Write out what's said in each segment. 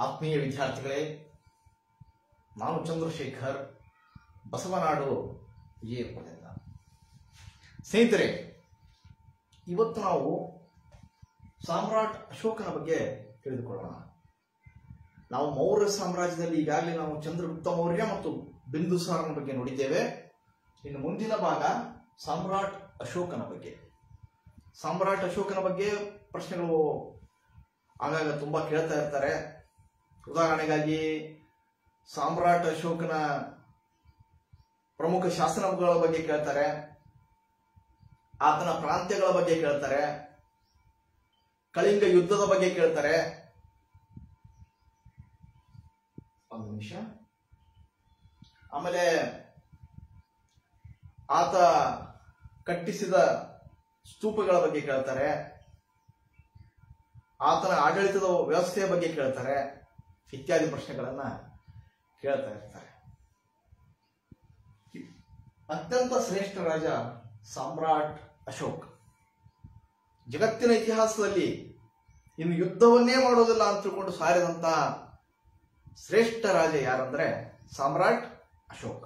ಆತ್ಮೀಯ ವಿದ್ಯಾರ್ಥಿಗಳೇ, ನಾನು ಚಂದ್ರಶೇಖರ್, ಬಸವನಾಡು ವಿಜಯಪುರದಿಂದ. ಸ್ನೇಹಿತರೆ, ಇವತ್ತು ನಾವು ಸಾಮ್ರಾಟ್ ಅಶೋಕನ ಬಗ್ಗೆ ತಿಳಿದುಕೊಳ್ಳೋಣ. ನಾವು ಮೌರ್ಯ ಸಾಮ್ರಾಜ್ಯದಲ್ಲಿ ಈಗಾಗಲೇ ನಾವು ಚಂದ್ರಗುಪ್ತ ಮೌರ್ಯ ಮತ್ತು ಬಿಂದುಸಾರನ ಬಗ್ಗೆ ನೋಡಿದ್ದೇವೆ. ಇನ್ನು ಮುಂದಿನ ಭಾಗ ಸಾಮ್ರಾಟ್ ಅಶೋಕನ ಬಗ್ಗೆ. ಸಾಮ್ರಾಟ್ ಅಶೋಕನ ಬಗ್ಗೆ ಪ್ರಶ್ನೆಗಳು ಆಗಾಗ ತುಂಬಾ ಕೇಳ್ತಾ ಇರ್ತಾರೆ. ಉದಾಹರಣೆಗಾಗಿ ಸಾಮ್ರಾಟ್ ಅಶೋಕನ ಪ್ರಮುಖ ಶಾಸನಗಳ ಬಗ್ಗೆ ಕೇಳ್ತಾರೆ, ಆತನ ಪ್ರಾಂತ್ಯಗಳ ಬಗ್ಗೆ ಕೇಳ್ತಾರೆ, ಕಳಿಂಗ ಯುದ್ಧದ ಬಗ್ಗೆ ಕೇಳ್ತಾರೆ. ಒಂದು ನಿಮಿಷ. ಆಮೇಲೆ ಆತ ಕಟ್ಟಿಸಿದ ಸ್ತೂಪಗಳ ಬಗ್ಗೆ ಕೇಳ್ತಾರೆ, ಆತನ ಆಡಳಿತದ ವ್ಯವಸ್ಥೆಯ ಬಗ್ಗೆ ಕೇಳ್ತಾರೆ, ಇತ್ಯಾದಿ ಪ್ರಶ್ನೆಗಳನ್ನ ಕೇಳ್ತಾ ಇರ್ತಾರೆ. ಅತ್ಯಂತ ಶ್ರೇಷ್ಠ ರಾಜ ಸಾಮ್ರಾಟ್ ಅಶೋಕ್. ಜಗತ್ತಿನ ಇತಿಹಾಸದಲ್ಲಿ ಇನ್ನು ಯುದ್ಧವನ್ನೇ ಮಾಡೋದಿಲ್ಲ ಅಂತ ತಿಳ್ಕೊಂಡು ಸಾರಿದಂತ ಶ್ರೇಷ್ಠ ರಾಜ ಯಾರಂದ್ರೆ ಸಾಮ್ರಾಟ್ ಅಶೋಕ್.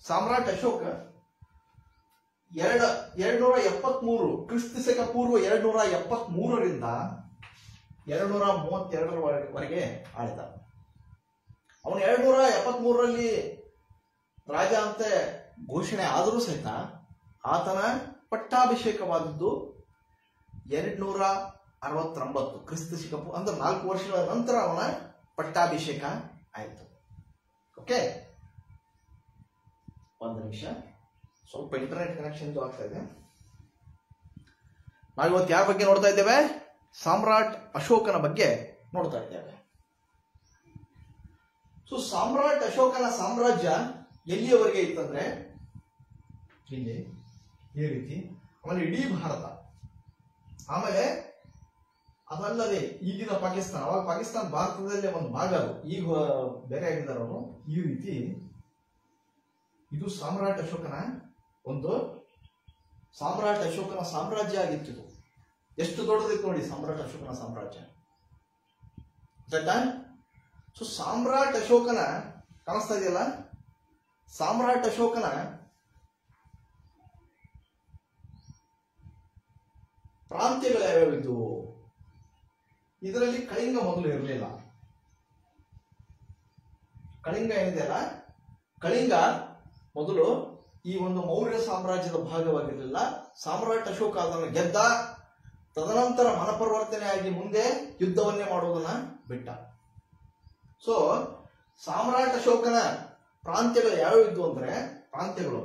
ಸಾಮ್ರಾಟ್ ಅಶೋಕ್ 273 ಕ್ರಿಸ್ತಶಕ ಪೂರ್ವ 273ರಿಂದ 232ರವರೆಗೆ ಆಳಿದ. ಅವನು 273ರಲ್ಲಿ ರಾಜ ಅಂತ ಘೋಷಣೆ ಆದರೂ ಸಹಿತ ಆತನ ಪಟ್ಟಾಭಿಷೇಕವಾದದ್ದು 269 ಕ್ರಿಸ್ತಶಕ, ಅಂದ್ರೆ 4 ವರ್ಷಗಳ ನಂತರ ಅವನ ಪಟ್ಟಾಭಿಷೇಕ ಆಯಿತು. ಓಕೆ, ಒಂದು ನಿಮಿಷ, ಸ್ವಲ್ಪ ಇಂಟರ್ನೆಟ್ ಕನೆಕ್ಷನ್ ಆಗ್ತಾ ಇದೆ. ನಾವಿವತ್ತು ಯಾರ ಬಗ್ಗೆ ನೋಡ್ತಾ ಇದ್ದೇವೆ? ಸಾಮ್ರಾಟ್ ಅಶೋಕನ ಬಗ್ಗೆ ನೋಡ್ತಾ ಇದ್ದೇವೆ. ಸೊ ಸಾಮ್ರಾಟ್ ಅಶೋಕನ ಸಾಮ್ರಾಜ್ಯ ಎಲ್ಲಿಯವರೆಗೆ ಇತ್ತಂದ್ರೆ ಇಲ್ಲಿ ಈ ರೀತಿ, ಆಮೇಲೆ ಇಡೀ ಭಾರತ, ಆಮೇಲೆ ಅದಲ್ಲದೆ ಈಗಿನ ಪಾಕಿಸ್ತಾನ, ಅವಾಗ ಪಾಕಿಸ್ತಾನ ಭಾರತದಲ್ಲೇ ಒಂದು ಭಾಗ, ಅದು ಈಗ ಬೇರೆ ಆಗಿದ್ದಾರೆ ಅವರು. ಈ ರೀತಿ ಇದು ಸಾಮ್ರಾಟ್ ಅಶೋಕನ ಸಾಮ್ರಾಜ್ಯ ಆಗಿತ್ತು. ಇದು ಎಷ್ಟು ದೊಡ್ಡದಿತ್ತು ನೋಡಿ ಸಾಮ್ರಾಟ್ ಅಶೋಕನ ಸಾಮ್ರಾಜ್ಯ. ಸೊ ಸಾಮ್ರಾಟ್ ಅಶೋಕನ, ಕಾಣಿಸ್ತಾ ಇದೆಯಲ್ಲ, ಸಾಮ್ರಾಟ್ ಅಶೋಕನ ಪ್ರಾಂತ್ಯಗಳು ಯಾವ್ಯಾವಿದ್ವು? ಇದರಲ್ಲಿ ಕಳಿಂಗ ಮೊದಲು ಇರಲಿಲ್ಲ. ಕಳಿಂಗ ಏನಿದೆಯಲ್ಲ, ಕಳಿಂಗ ಮೊದಲು ಈ ಒಂದು ಮೌರ್ಯ ಸಾಮ್ರಾಜ್ಯದ ಭಾಗವಾಗಿರಲಿಲ್ಲ. ಸಾಮ್ರಾಟ್ ಅಶೋಕ ಅದನ್ನು ಗೆದ್ದ, ತದನಂತರ ಮನಪರಿವರ್ತನೆ ಆಗಿ ಮುಂದೆ ಯುದ್ಧವನ್ನೇ ಮಾಡುವುದನ್ನ ಬಿಟ್ಟ. ಸೊ ಸಾಮ್ರಾಟ್ ಅಶೋಕನ ಪ್ರಾಂತ್ಯಗಳು ಯಾವ್ಯಾವ ಇದ್ವು ಅಂದ್ರೆ, ಪ್ರಾಂತ್ಯಗಳು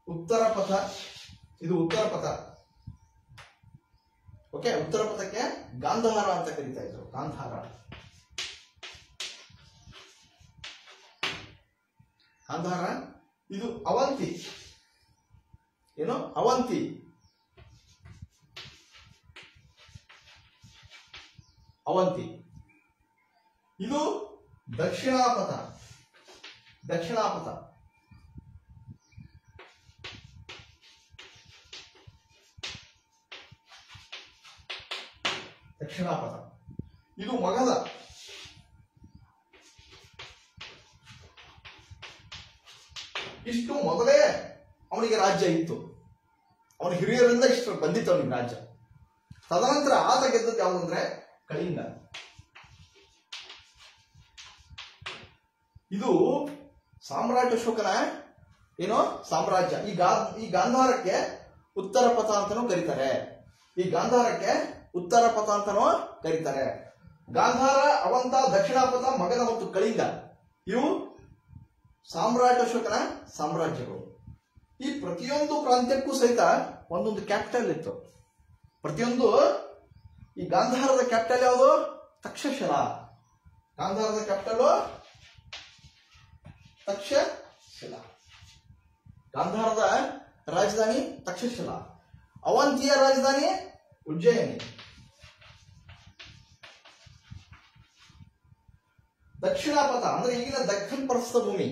ಉತ್ತರ ಪಥ, ಇದು ಉತ್ತರ ಪಥ. ಓಕೆ, ಉತ್ತರ ಪಥಕ್ಕೆ ಗಾಂಧಾರ ಅಂತ ಕರೀತಾ ಇದ್ರು. ಗಾಂಧಾರ. ಇದು ಅವಂತಿ, ಏನು ಅವಂತಿ. ಇದು ದಕ್ಷಿಣಾಪಥ. ಇದು ಮಗಧ. ಇಷ್ಟು ಮೊದಲೇ ಅವನಿಗೆ ರಾಜ್ಯ ಇತ್ತು. ಅವನ ಹಿರಿಯರಿಂದ ಇಷ್ಟು ಬಂದಿತ್ತು ಅವನಿಗೆ ರಾಜ್ಯ. ತದನಂತರ ಆತ ಗೆದ್ದದ್ದು ಯಾವುದಂದ್ರೆ ಕಳಿಂಗ. ಇದು ಸಾಮ್ರಾಟ್ ಅಶೋಕನ ಏನೋ ಸಾಮ್ರಾಜ್ಯ. ಈ ಗಾಂಧಾರಕ್ಕೆ ಉತ್ತರ ಪಥ ಅಂತಾನೂ ಕರೀತಾರೆ. ಗಾಂಧಾರ, ಅವಂತ, ದಕ್ಷಿಣಾಪಥ, ಮಗಧ ಮತ್ತು ಕಳಿಂಗ ಇವು ಸಾಮ್ರಾಟ್ ಅಶೋಕನ ಸಾಮ್ರಾಜ್ಯಗಳು. ಈ ಪ್ರತಿಯೊಂದು ಪ್ರಾಂತ್ಯಕ್ಕೂ ಸಹಿತ ಒಂದೊಂದು ಕ್ಯಾಪಿಟಲ್ ಇತ್ತು. ಪ್ರತಿಯೊಂದು, ಈ ಗಾಂಧಾರದ ಕ್ಯಾಪಿಟಲ್ ಯಾವುದು? ತಕ್ಷಶಿಲಾ. ಗಾಂಧಾರದ ಕ್ಯಾಪಿಟಲ್ ತಕ್ಷಶಿಲಾ. ಗಾಂಧಾರದ ರಾಜಧಾನಿ ತಕ್ಷಶಿಲಾ. ಅವಂತಿಯ ರಾಜಧಾನಿ ಉಜ್ಜಯಿನಿ. ದಕ್ಷಿಣಾಪಥ ಅಂದ್ರೆ ಈಗಿನ ದಕ್ಷಿಣ ಪ್ರಸ್ಥಭೂಮಿ,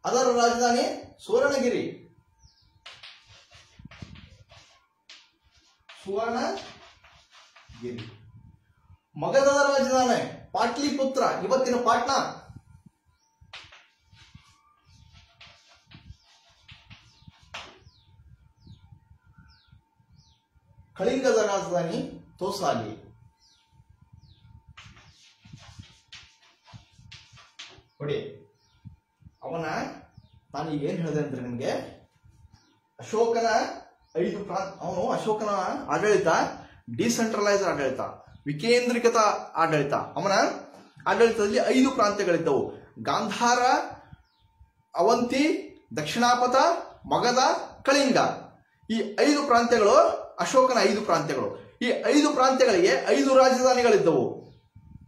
ಅದರ ರಾಜಧಾನಿ ಸುವರ್ಣಗಿರಿ. ಸುವರ್ಣಗಿರಿ. ಮಗಧದ ರಾಜಧಾನಿ ಪಾಟ್ಲಿಪುತ್ರ, ಇವತ್ತಿನ ಪಾಟ್ನಾ. ಕಳಿಂಗದ ರಾಜಧಾನಿ ತೋಸಾಲಿ. ನೋಡಿ, ನಾನು ಈಗ ಏನ್ ಹೇಳಿದೆ ಅಂದ್ರೆ ನಿಮ್ಗೆ ಅಶೋಕನ ಅಶೋಕನ ಆಡಳಿತ ಡಿಸೆಂಟ್ರಲೈಸ್ ಆಡಳಿತ, ವಿಕೇಂದ್ರೀಕೃತ ಆಡಳಿತ. ಅವನ ಆಡಳಿತದಲ್ಲಿ 5 ಪ್ರಾಂತ್ಯಗಳಿದ್ದವು: ಗಾಂಧಾರ, ಅವಂತಿ, ದಕ್ಷಿಣಾಪಥ, ಮಗಧ, ಕಳಿಂಗ. ಈ 5 ಪ್ರಾಂತ್ಯಗಳು ಅಶೋಕನ 5 ಪ್ರಾಂತ್ಯಗಳು. ಈ 5 ಪ್ರಾಂತ್ಯಗಳಿಗೆ 5 ರಾಜಧಾನಿಗಳಿದ್ದವು.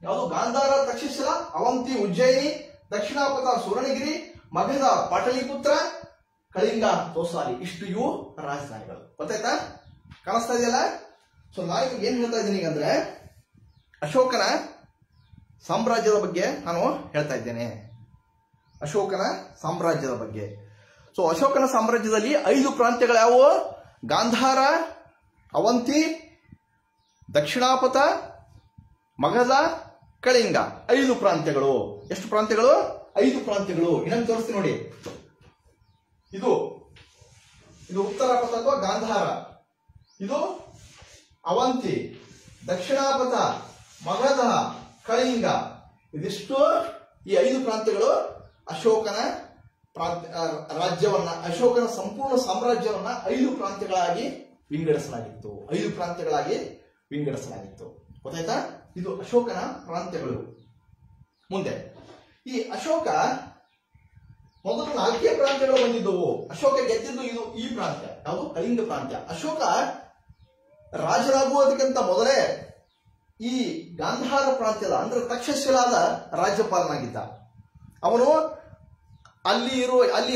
ಯಾವುದು? ಗಾಂಧಾರ ತಕ್ಷಶಿಲ, ಅವಂತಿ ಉಜ್ಜಯಿನಿ, ದಕ್ಷಿಣಾಪಥ ಸುವರ್ಣಗಿರಿ, ಮಗಧ ಪಾಟಲಿಪುತ್ರ, ಕಳಿಂಗ ತೋಸಾಲಿ. ಇಷ್ಟು ಇವು ರಾಜಧಾನಿಗಳು. ಗೊತ್ತಾಯ್ತಾ? ಕಾಣಿಸ್ತಾ ಇದೆಯಲ್ಲ? ಸೊ ನಾನು ಏನ್ ಹೇಳ್ತಾ ಇದ್ದೀನಿ ಈಗ ಅಂದ್ರೆ ಅಶೋಕನ ಸಾಮ್ರಾಜ್ಯದ ಬಗ್ಗೆ ನಾನು ಹೇಳ್ತಾ ಇದ್ದೇನೆ. ಅಶೋಕನ ಸಾಮ್ರಾಜ್ಯದ ಬಗ್ಗೆ. ಸೊ ಅಶೋಕನ ಸಾಮ್ರಾಜ್ಯದಲ್ಲಿ 5 ಪ್ರಾಂತ್ಯಗಳು ಯಾವುವು? ಗಾಂಧಾರ, ಅವಂತಿ, ದಕ್ಷಿಣಾಪಥ, ಮಗಧ, ಕಳಿಂಗ. 5 ಪ್ರಾಂತ್ಯಗಳು. ಎಷ್ಟು ಪ್ರಾಂತ್ಯಗಳು? 5 ಪ್ರಾಂತ್ಯಗಳು. ಇನ್ನೊಂದು ತೋರಿಸ್ತೀನಿ ನೋಡಿ. ಇದು ಉತ್ತರಾಪಥ ಅಥವಾ ಗಾಂಧಾರ, ಇದು ಅವಂತಿ, ದಕ್ಷಿಣಾಪಥ, ಮಗಧ, ಕಳಿಂಗ. ಇದಿಷ್ಟು ಈ 5 ಪ್ರಾಂತ್ಯಗಳು ಅಶೋಕನ ರಾಜ್ಯವನ್ನ, ಅಶೋಕನ ಸಂಪೂರ್ಣ ಸಾಮ್ರಾಜ್ಯವನ್ನ 5 ಪ್ರಾಂತ್ಯಗಳಾಗಿ ವಿಂಗಡಿಸಲಾಗಿತ್ತು. 5 ಪ್ರಾಂತ್ಯಗಳಾಗಿ ವಿಂಗಡಿಸಲಾಗಿತ್ತು. ಗೊತ್ತಾಯ್ತಾ? ಇದು ಅಶೋಕನ ಪ್ರಾಂತ್ಯಗಳು. ಮುಂದೆ ಈ ಅಶೋಕ ಮೊದಲು 4 ಪ್ರಾಂತ್ಯಗಳು ಬಂದಿದ್ದವು. ಅಶೋಕ ಗೆದ್ದಿದ್ದು ಈ ಪ್ರಾಂತ್ಯ ಯಾವುದು? ಕಳಿಂಗ ಪ್ರಾಂತ್ಯ. ಅಶೋಕ ರಾಜನಾಗುವುದಕ್ಕಿಂತ ಮೊದಲೇ ಈ ಗಾಂಧಾರ ಪ್ರಾಂತ್ಯದ ಅಂದ್ರೆ ತಕ್ಷಶಿಲಾದ ರಾಜ್ಯಪಾಲನಾಗಿದ್ದ. ಅವನು ಅಲ್ಲಿ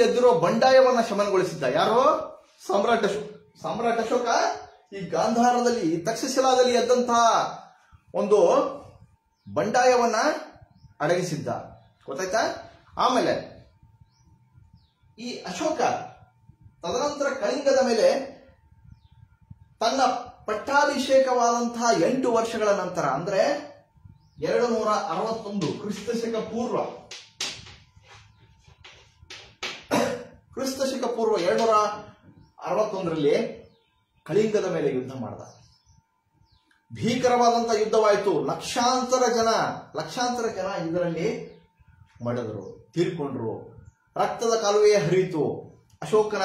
ಎದ್ದಿರೋ ಬಂಡಾಯವನ್ನ ಶಮನಗೊಳಿಸಿದ್ದ. ಯಾರೋ? ಸಾಮ್ರಾಟ್ ಅಶೋಕ ಈ ಗಾಂಧಾರದಲ್ಲಿ, ತಕ್ಷಶಿಲಾದಲ್ಲಿ ಎದ್ದಂತಹ ಒಂದು ಬಂಡಾಯವನ್ನ ಅಡಗಿಸಿದ್ದ. ಗೊತ್ತಾಯ್ತಾ? ಆಮೇಲೆ ಈ ಅಶೋಕ ತದನಂತರ ಕಳಿಂಗದ ಮೇಲೆ ತನ್ನ ಪಟ್ಟಾಭಿಷೇಕವಾದಂತಹ 8 ವರ್ಷಗಳ ನಂತರ ಅಂದ್ರೆ 261 ಕ್ರಿಸ್ತಶಕ ಪೂರ್ವ 261ರಲ್ಲಿ ಕಳಿಂಗದ ಮೇಲೆ ಯುದ್ಧ ಮಾಡಿದ. ಭೀಕರವಾದಂತಹ ಯುದ್ಧವಾಯಿತು. ಲಕ್ಷಾಂತರ ಜನ ಇದರಲ್ಲಿ ಮಡಿದರು, ತೀರ್ಕೊಂಡ್ರು. ರಕ್ತದ ಕಾಲುವೆ ಹರಿಯಿತು. ಅಶೋಕನ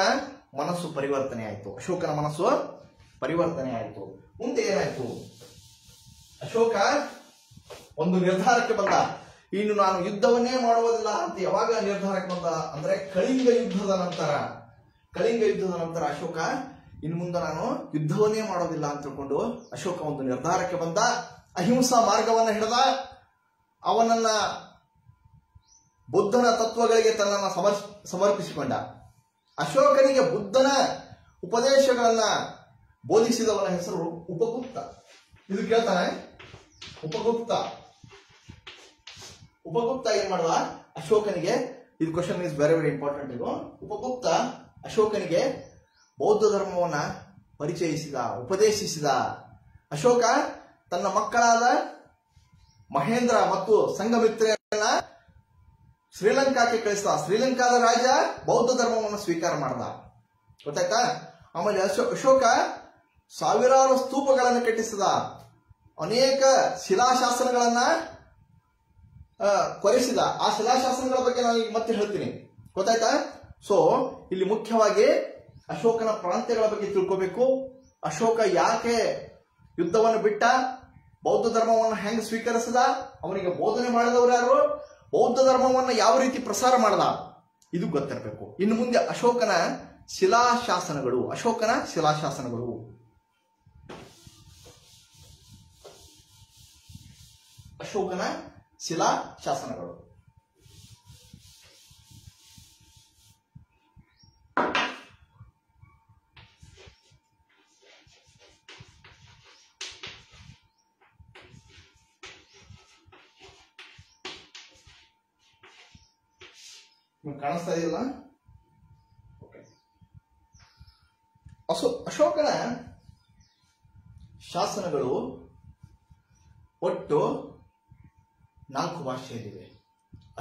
ಮನಸ್ಸು ಪರಿವರ್ತನೆ ಆಯಿತು. ಮುಂದೆ ಏನಾಯ್ತು? ಅಶೋಕ ಒಂದು ನಿರ್ಧಾರಕ್ಕೆ ಬಂದ. ಇನ್ನು ನಾನು ಯುದ್ಧವನ್ನೇ ಮಾಡುವುದಿಲ್ಲ ಅಂತ ಯಾವಾಗ ನಿರ್ಧಾರಕ್ಕೆ ಬಂದ ಅಂದ್ರೆ ಕಳಿಂಗ ಯುದ್ಧದ ನಂತರ ಅಶೋಕ ಇನ್ನು ಮುಂದೆ ನಾನು ಯುದ್ಧವನ್ನೇ ಮಾಡೋದಿಲ್ಲ ಅಂತ ತಿಳ್ಕೊಂಡು ಅಶೋಕ ಒಂದು ನಿರ್ಧಾರಕ್ಕೆ ಬಂದ. ಅಹಿಂಸಾ ಮಾರ್ಗವನ್ನ ಹಿಡಿದ. ಅವನನ್ನ ಬುದ್ಧನ ತತ್ವಗಳಿಗೆ ತನ್ನನ್ನು ಸಮರ್ಪಿಸಿಕೊಂಡ. ಅಶೋಕನಿಗೆ ಬುದ್ಧನ ಉಪದೇಶಗಳನ್ನ ಬೋಧಿಸಿದವನ ಹೆಸರು ಉಪಗುಪ್ತ. ಇದು ಕೇಳ್ತಾನೆ. ಉಪಗುಪ್ತ ಏನ್ ಮಾಡ್ದ? ಅಶೋಕನಿಗೆ, ಇದು question is very very important. ಇದು ಉಪಗುಪ್ತ ಅಶೋಕನಿಗೆ ಬೌದ್ಧ ಧರ್ಮವನ್ನ ಉಪದೇಶಿಸಿದ. ಅಶೋಕ ತನ್ನ ಮಕ್ಕಳಾದ ಮಹೇಂದ್ರ ಮತ್ತು ಸಂಘಮಿತ್ರೆಯನ್ನ ಶ್ರೀಲಂಕಾಕ್ಕೆ ಕಳಿಸಿದ. ಶ್ರೀಲಂಕಾದ ರಾಜ ಬೌದ್ಧ ಧರ್ಮವನ್ನು ಸ್ವೀಕಾರ ಮಾಡ್ದ. ಗೊತ್ತಾಯ್ತಾ? ಆಮೇಲೆ ಅಶೋಕ ಸಾವಿರಾರು ಸ್ತೂಪಗಳನ್ನು ಕಟ್ಟಿಸಿದ. ಅನೇಕ ಶಿಲಾಶಾಸನಗಳನ್ನ ಕೊರೆಸಿದ. ಆ ಶಿಲಾಶಾಸನಗಳ ಬಗ್ಗೆ ನಾನು ಈಗ ಮತ್ತೆ ಹೇಳ್ತೀನಿ. ಗೊತ್ತಾಯ್ತಾ? ಸೊ ಇಲ್ಲಿ ಮುಖ್ಯವಾಗಿ ಅಶೋಕನ ಪ್ರಾಂತ್ಯಗಳ ಬಗ್ಗೆ ತಿಳ್ಕೋಬೇಕು. ಅಶೋಕ ಯಾಕೆ ಯುದ್ಧವನ್ನು ಬಿಟ್ಟ, ಬೌದ್ಧ ಧರ್ಮವನ್ನು ಹೆಂಗ್ ಸ್ವೀಕರಿಸಿದ, ಅವನಿಗೆ ಬೋಧನೆ ಮಾಡಿದವರು ಯಾರು, ಬೌದ್ಧ ಧರ್ಮವನ್ನು ಯಾವ ರೀತಿ ಪ್ರಸಾರ ಮಾಡದ, ಇದು ಗೊತ್ತಿರಬೇಕು. ಇನ್ನು ಮುಂದೆ ಅಶೋಕನ ಶಿಲಾಶಾಸನಗಳು. ಕಾಣಿಸ್ತಾ ಇದೆಯಲ್ಲ? ಅಶೋಕನ ಶಾಸನಗಳು ಒಟ್ಟು 4 ಭಾಷೆಯಲ್ಲಿವೆ.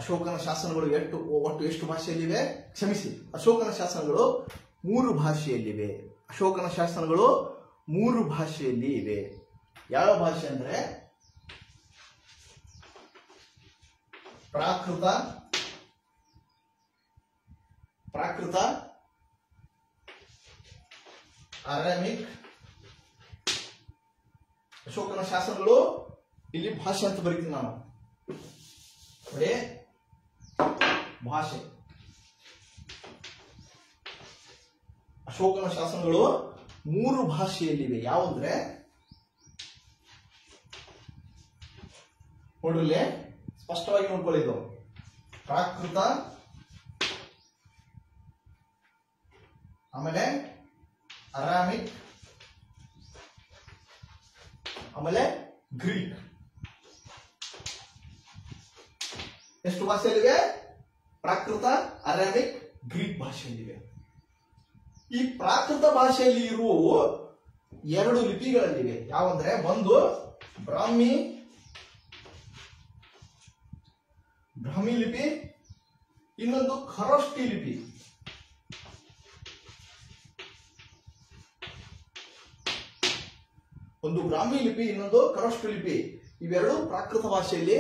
ಅಶೋಕನ ಶಾಸನಗಳು ಒಟ್ಟು ಎಷ್ಟು ಭಾಷೆಯಲ್ಲಿವೆ? ಕ್ಷಮಿಸಿ, ಅಶೋಕನ ಶಾಸನಗಳು 3 ಭಾಷೆಯಲ್ಲಿವೆ. ಅಶೋಕನ ಶಾಸನಗಳು 3 ಭಾಷೆಯಲ್ಲಿ ಇವೆ. ಯಾವ ಭಾಷೆ ಅಂದ್ರೆ ಪ್ರಾಕೃತ, ಅರಾಮಿಕ್. ಅಶೋಕನ ಶಾಸನಗಳು ಇಲ್ಲಿ ಭಾಷೆ ಅಂತ ಬರೀತೀನಿ ನಾನು. ನೋಡಿ, ಭಾಷೆ. ಅಶೋಕನ ಶಾಸನಗಳು 3 ಭಾಷೆಯಲ್ಲಿವೆ. ಯಾವಂದ್ರೆ ನೋಡ್ರಿ, ಸ್ಪಷ್ಟವಾಗಿ ನೋಡ್ಕೊಳ್ಳಿದ್ದು ಪ್ರಾಕೃತ, ಆಮೇಲೆ ಅರಾಮಿಕ್, ಆಮೇಲೆ ಗ್ರೀಕ್. ಎಷ್ಟು ಭಾಷೆಯಲ್ಲಿವೆ? ಪ್ರಾಕೃತ, ಅರಾಮಿಕ್, ಗ್ರೀಕ್ ಭಾಷೆಯಲ್ಲಿವೆ. ಈ ಪ್ರಾಕೃತ ಭಾಷೆಯಲ್ಲಿ ಇರುವ 2 ಲಿಪಿಗಳಲ್ಲಿವೆ. ಯಾವಂದ್ರೆ ಒಂದು ಬ್ರಾಹ್ಮಿ ಲಿಪಿ, ಇನ್ನೊಂದು ಖರೋಷ್ಠಿ ಲಿಪಿ. ಒಂದು ಬ್ರಾಹ್ಮಿ ಲಿಪಿ, ಇನ್ನೊಂದು ಖರೋಷ್ಠಿ ಲಿಪಿ. ಇವೆರಡು ಪ್ರಾಕೃತ ಭಾಷೆಯಲ್ಲಿ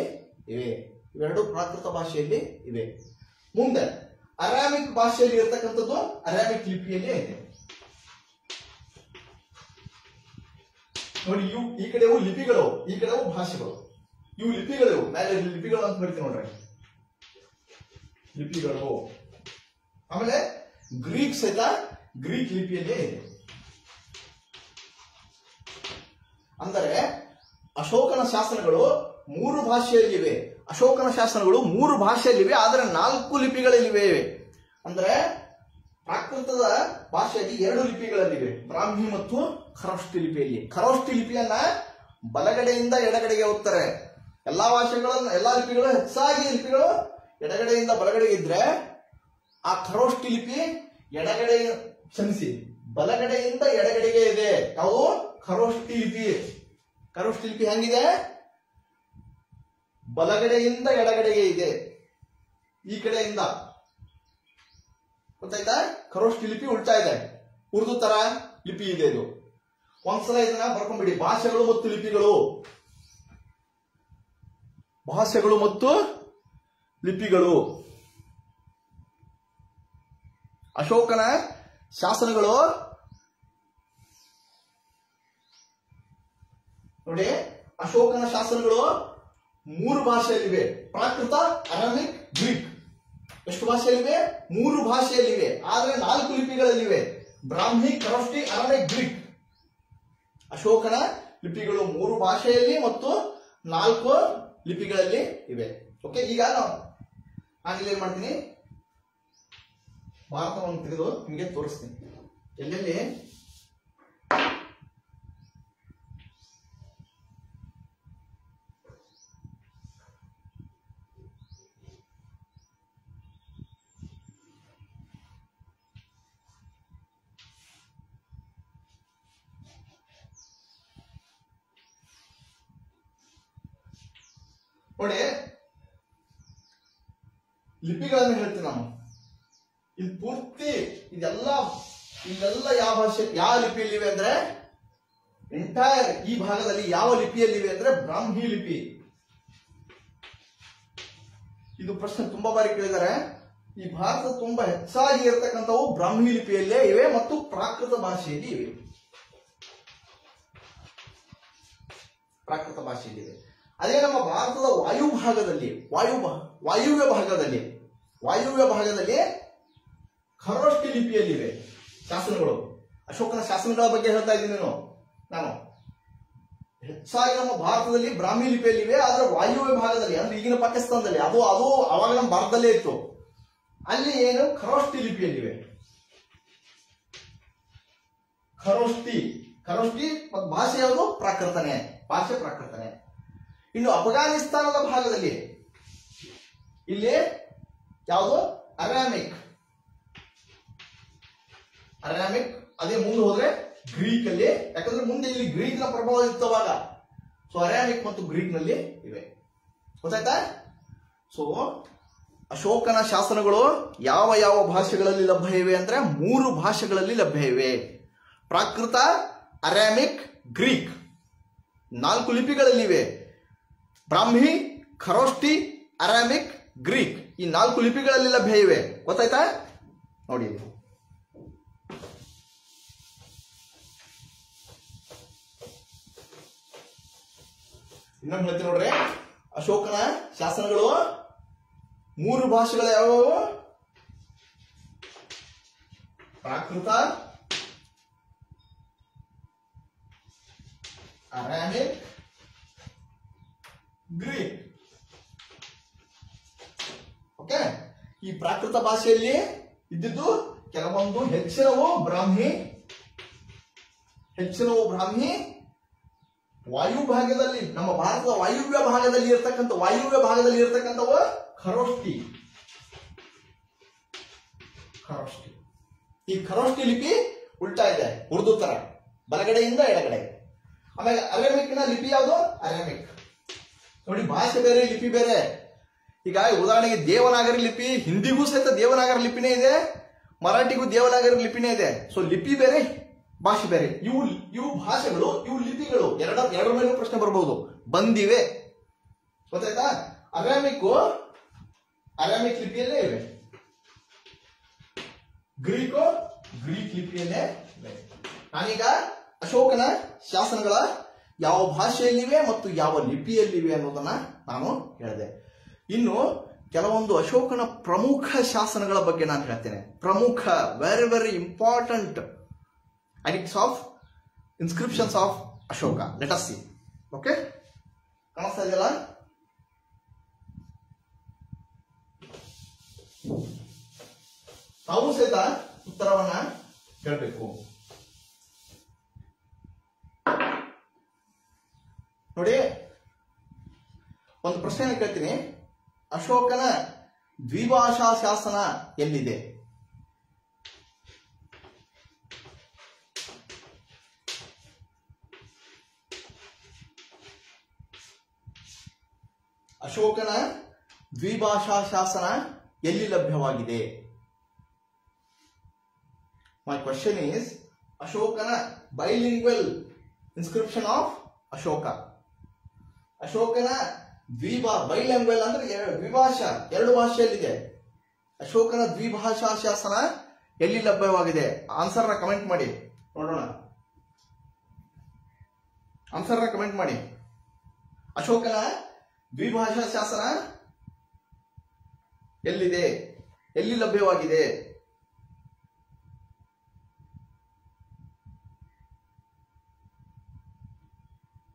ಇವೆ. ಮುಂದೆ ಅರಾಮಿಕ್ ಭಾಷೆಯಲ್ಲಿ ಇರತಕ್ಕಂಥದ್ದು ಅರಾಮಿಕ್ ಲಿಪಿಯಲ್ಲಿ ಇದೆ. ನೋಡಿ, ಈ ಕಡೆವು ಲಿಪಿಗಳು, ಈ ಕಡೆವು ಭಾಷೆಗಳು. ಇವು ಲಿಪಿಗಳು, ಮೇಲೆ ಲಿಪಿಗಳು ಅಂತ ಬರ್ತೀವಿ ನೋಡ್ರಿ, ಲಿಪಿಗಳು. ಆಮೇಲೆ ಗ್ರೀಕ್ ಸಹಿತ ಗ್ರೀಕ್ ಲಿಪಿಯಲ್ಲೇ ಇದೆ. ಅಂದರೆ ಅಶೋಕನ ಶಾಸನಗಳು 3 ಭಾಷೆಯಲ್ಲಿವೆ. ಅಶೋಕನ ಶಾಸನಗಳು 3 ಭಾಷೆಯಲ್ಲಿವೆ, ಆದರೆ 4 ಲಿಪಿಗಳಲ್ಲಿವೆ. ಅಂದ್ರೆ ಪ್ರಾಕೃತದ ಭಾಷೆಯಲ್ಲಿ 2 ಲಿಪಿಗಳಲ್ಲಿವೆ, ಬ್ರಾಹ್ಮಿ ಮತ್ತು ಖರೋಷ್ಠಿ ಲಿಪಿಯಲ್ಲಿ. ಖರೋಷ್ಠಿ ಲಿಪಿಯನ್ನ ಬಲಗಡೆಯಿಂದ ಎಡಗಡೆಗೆ ಓದ್ತಾರೆ. ಎಲ್ಲಾ ಲಿಪಿಗಳು ಹೆಚ್ಚಾಗಿ ಲಿಪಿಗಳು ಎಡಗಡೆಯಿಂದ ಬಲಗಡೆಗೆ ಇದ್ರೆ, ಆ ಖರೋಷ್ಠಿ ಲಿಪಿ ಬಲಗಡೆಯಿಂದ ಎಡಗಡೆಗೆ ಇದೆ. ಯಾವುದು? ಖರೋಷ್ಠಿ ಲಿಪಿ. ಖರೋಷ್ಠಿ ಲಿಪಿ ಹೆಂಗಿದೆ? ಬಲಗಡೆಯಿಂದ ಎಡಗಡೆಗೆ ಇದೆ, ಈ ಕಡೆಯಿಂದ. ಗೊತ್ತಾಯ್ತಾ? ಖರೋಷ್ಠಿ ಲಿಪಿ ಉಲ್ಟಾ ಇದೆ, ಉರ್ದು ತರ ಲಿಪಿ ಇದೆ ಇದು. ಒಂದ್ಸಲ ಇದನ್ನ ಬರ್ಕೊಂಡ್ಬಿಡಿ. ಭಾಷೆಗಳು ಮತ್ತು ಲಿಪಿಗಳು, ಭಾಷೆಗಳು ಮತ್ತು ಲಿಪಿಗಳು. ಅಶೋಕನ ಶಾಸನಗಳು ನೋಡಿ, ಅಶೋಕನ ಶಾಸನಗಳು 3 ಭಾಷೆಯಲ್ಲಿವೆ. ಪ್ರಾಕೃತ, ಅರಾಮಿಕ್, ಗ್ರೀಕ್. ಎಷ್ಟು ಭಾಷೆಯಲ್ಲಿವೆ? 3 ಭಾಷೆಯಲ್ಲಿವೆ, ಆದ್ರೆ 4 ಲಿಪಿಗಳಲ್ಲಿವೆ. ಬ್ರಾಹ್ಮಿ, ಖರೋಷ್ಠಿ, ಅರಾಮಿಕ್, ಗ್ರೀಕ್. ಅಶೋಕನ ಲಿಪಿಗಳು 3 ಭಾಷೆಯಲ್ಲಿ ಮತ್ತು 4 ಲಿಪಿಗಳಲ್ಲಿ ಇವೆ. ಓಕೆ, ಈಗ ನಾನು ಏನ್ ಮಾಡ್ತೀನಿ, ಭಾರತವನ್ನು ತೆಗೆದು ನಿಮಗೆ ತೋರಿಸ್ತೀನಿ. ಎಲ್ಲೆಲ್ಲಿ ನೋಡಿ, ಲಿಪಿಗಳನ್ನು ಹೇಳ್ತೀನಿ ನಾನು. ಇದು ಪೂರ್ತಿ ಇಲ್ಲೆಲ್ಲ ಯಾವ ಭಾಷೆ, ಯಾವ ಲಿಪಿಯಲ್ಲಿವೆ ಅಂದ್ರೆ, ಎಂಟೈರ್ ಈ ಭಾಗದಲ್ಲಿ ಯಾವ ಲಿಪಿಯಲ್ಲಿವೆ ಅಂದ್ರೆ ಬ್ರಾಹ್ಮಿ ಲಿಪಿ. ಇದು ಪ್ರಶ್ನೆ ತುಂಬಾ ಬಾರಿ ಕೇಳಿದ್ದಾರೆ. ಈ ಭಾರತ ತುಂಬಾ ಹೆಚ್ಚಾಗಿ ಇರತಕ್ಕಂಥವು ಬ್ರಾಹ್ಮಿ ಲಿಪಿಯಲ್ಲೇ ಇವೆ ಮತ್ತು ಪ್ರಾಕೃತ ಭಾಷೆಯಲ್ಲಿ ಇವೆ. ಪ್ರಾಕೃತ ಭಾಷೆಯಲ್ಲಿವೆ. ಅದೇ ನಮ್ಮ ಭಾರತದ ವಾಯುವ್ಯ ಭಾಗದಲ್ಲಿ ಖರೋಷ್ಠಿ ಲಿಪಿಯಲ್ಲಿವೆ ಶಾಸನಗಳು. ಅಶೋಕನ ಶಾಸನಗಳ ಬಗ್ಗೆ ಹೇಳ್ತಾ ಇದ್ದೀನಿ ನಾನು. ಹೆಚ್ಚಾಗಿ ನಮ್ಮ ಭಾರತದಲ್ಲಿ ಬ್ರಾಹ್ಮಿ ಲಿಪಿಯಲ್ಲಿವೆ, ಆದ್ರೆ ವಾಯುವ್ಯ ಭಾಗದಲ್ಲಿ ಅಂದ್ರೆ ಈಗಿನ ಪಾಕಿಸ್ತಾನದಲ್ಲಿ ಅದು ಅವಾಗ ನಮ್ಮ ಭಾರತದಲ್ಲೇ ಇತ್ತು. ಅಲ್ಲಿ ಏನು ಖರೋಷ್ಠಿ ಲಿಪಿಯಲ್ಲಿವೆ. ಖರೋಷ್ಠಿ ಮತ್ತು ಭಾಷೆ ಯಾವುದು? ಪ್ರಾಕೃತನೆ. ಭಾಷೆ ಪ್ರಾಕೃತನೆ. ಇನ್ನು ಅಫ್ಘಾನಿಸ್ತಾನದ ಭಾಗದಲ್ಲಿ ಇಲ್ಲಿ ಯಾವುದು? ಅರಾಮಿಕ್. ಅದೇ ಮುಂದೆ ಹೋದ್ರೆ ಗ್ರೀಕ್ ಅಲ್ಲಿ, ಯಾಕಂದ್ರೆ ಮುಂದೆ ಇಲ್ಲಿ ಗ್ರೀಕ್ ನ ಪ್ರಭಾವ ಇತ್ತವಾಗ. ಸೊ ಅರಾಮಿಕ್ ಮತ್ತು ಗ್ರೀಕ್ ನಲ್ಲಿ ಇವೆ. ಗೊತ್ತಾಯ್ತಾ? ಸೊ ಅಶೋಕನ ಶಾಸನಗಳು ಯಾವ ಯಾವ ಭಾಷೆಗಳಲ್ಲಿ ಲಭ್ಯ ಇವೆ ಅಂದ್ರೆ 3 ಭಾಷೆಗಳಲ್ಲಿ ಲಭ್ಯ ಇವೆ. ಪ್ರಾಕೃತ, ಅರಾಮಿಕ್, ಗ್ರೀಕ್ 4 ಲಿಪಿಗಳಲ್ಲಿವೆ. ಬ್ರಾಹ್ಮಿ, ಖರೋಷ್ಠಿ, ಅರಾಮಿಕ್, ಗ್ರೀಕ್ ಈ 4 ಲಿಪಿಗಳಲ್ಲಿ ಲಭ್ಯ ಇವೆ. ಗೊತ್ತಾಯ್ತಾ? ನೋಡಿ, ಇನ್ನೊಂದು ಹೇಳ್ತೀನಿ ನೋಡ್ರಿ. ಅಶೋಕನ ಶಾಸನಗಳು 3 ಭಾಷೆಗಳು ಯಾವುವು? ಪ್ರಾಕೃತ, ಅರಾಮಿಕ್, ಗ್ರೀಕ್. ಓಕೆ, ಈ ಪ್ರಾಕೃತ ಭಾಷೆಯಲ್ಲಿ ಇದ್ದಿದ್ದು ಕೆಲವೊಂದು ಹೆಚ್ಚಿನವು ಬ್ರಾಹ್ಮಿ, ವಾಯು ಭಾಗದಲ್ಲಿ, ನಮ್ಮ ಭಾರತದ ವಾಯುವ್ಯ ಭಾಗದಲ್ಲಿ ಇರತಕ್ಕಂಥವು ಖರೋಷ್ಠಿ. ಈ ಖರೋಷ್ಠಿ ಲಿಪಿ ಉಲ್ಟಾ ಇದೆ, ಉರ್ದು ತರ, ಬಲಗಡೆಯಿಂದ ಎಡಗಡೆ. ಆಮೇಲೆ ಅರಾಮಿಕ್ ನ ಲಿಪಿ ಯಾವುದು? ಅರಾಮಿಕ್. ನೋಡಿ, ಭಾಷೆ ಬೇರೆ, ಲಿಪಿ ಬೇರೆ. ಈಗ ಉದಾಹರಣೆಗೆ ದೇವನಾಗರಿ ಲಿಪಿ, ಹಿಂದಿಗೂ ಸಹಿತ ದೇವನಾಗರಿ ಲಿಪಿನೇ ಇದೆ, ಮರಾಠಿಗೂ ದೇವನಾಗರಿ ಲಿಪಿನೇ ಇದೆ. ಸೊ ಲಿಪಿ ಬೇರೆ, ಭಾಷೆ ಬೇರೆ. ಇವು ಭಾಷೆಗಳು, ಇವು ಲಿಪಿಗಳು, ಎರಡರ ಮೇಲೂ ಪ್ರಶ್ನೆ ಬರಬಹುದು, ಬಂದಿವೆ. ಗೊತ್ತಾಯ್ತಾ? ಅರಾಮಿಕ್ ಲಿಪಿಯಲ್ಲೇ ಇವೆ, ಗ್ರೀಕ್ ಲಿಪಿಯಲ್ಲೇ ಇವೆ. ನಾನೀಗ ಅಶೋಕನ ಶಾಸನಗಳ ಯಾವ ಭಾಷೆಯಲ್ಲಿವೆ ಮತ್ತು ಯಾವ ಲಿಪಿಯಲ್ಲಿವೆ ಅನ್ನೋದನ್ನ ನಾನು ಹೇಳಿದೆ. ಇನ್ನು ಕೆಲವೊಂದು ಅಶೋಕನ ಪ್ರಮುಖ ಶಾಸನಗಳ ಬಗ್ಗೆ ನಾನು ಹೇಳ್ತೇನೆ. ಪ್ರಮುಖ, very very important edicts of inscriptions of Ashoka. Let us see. Okay, ಕಾಣಿಸ್ತಾ ಇದೆಯಲ್ಲ? ತಾವು ಸಹಿತ ಉತ್ತರವನ್ನ ಹೇಳಬೇಕು. ನೋಡಿ, ಒಂದು ಪ್ರಶ್ನೆ ಕೇಳ್ತೀನಿ. ಅಶೋಕನ ದ್ವಿಭಾಷಾ ಶಾಸನ ಎಲ್ಲಿದೆ? ಅಶೋಕನ ದ್ವಿಭಾಷಾ ಶಾಸನ ಎಲ್ಲಿ ಲಭ್ಯವಾಗಿದೆ? ಮೈ ಕ್ವಶನ್ ಈಸ್ ಅಶೋಕನ ಬೈಲಿಂಗ್ವಲ್ ಇನ್ಸ್ಕ್ರಿಪ್ಷನ್ ಆಫ್ ಅಶೋಕ. ಅಶೋಕನ ಬೈಲಿಂಗ್ವಲ್ ಅಂದ್ರೆ ದ್ವಿಭಾಷಾ, 2 ಭಾಷೆಯಲ್ಲಿದೆ. ಅಶೋಕನ ದ್ವಿಭಾಷಾ ಶಾಸನ ಎಲ್ಲಿ ಲಭ್ಯವಾಗಿದೆ? ಆನ್ಸರ್ ನ ಕಮೆಂಟ್ ಮಾಡಿ ನೋಡೋಣ. ಆನ್ಸರ್ ನ ಕಮೆಂಟ್ ಮಾಡಿ. ಅಶೋಕನ ದ್ವಿಭಾಷಾ ಶಾಸನ ಎಲ್ಲಿದೆ, ಎಲ್ಲಿ ಲಭ್ಯವಾಗಿದೆ?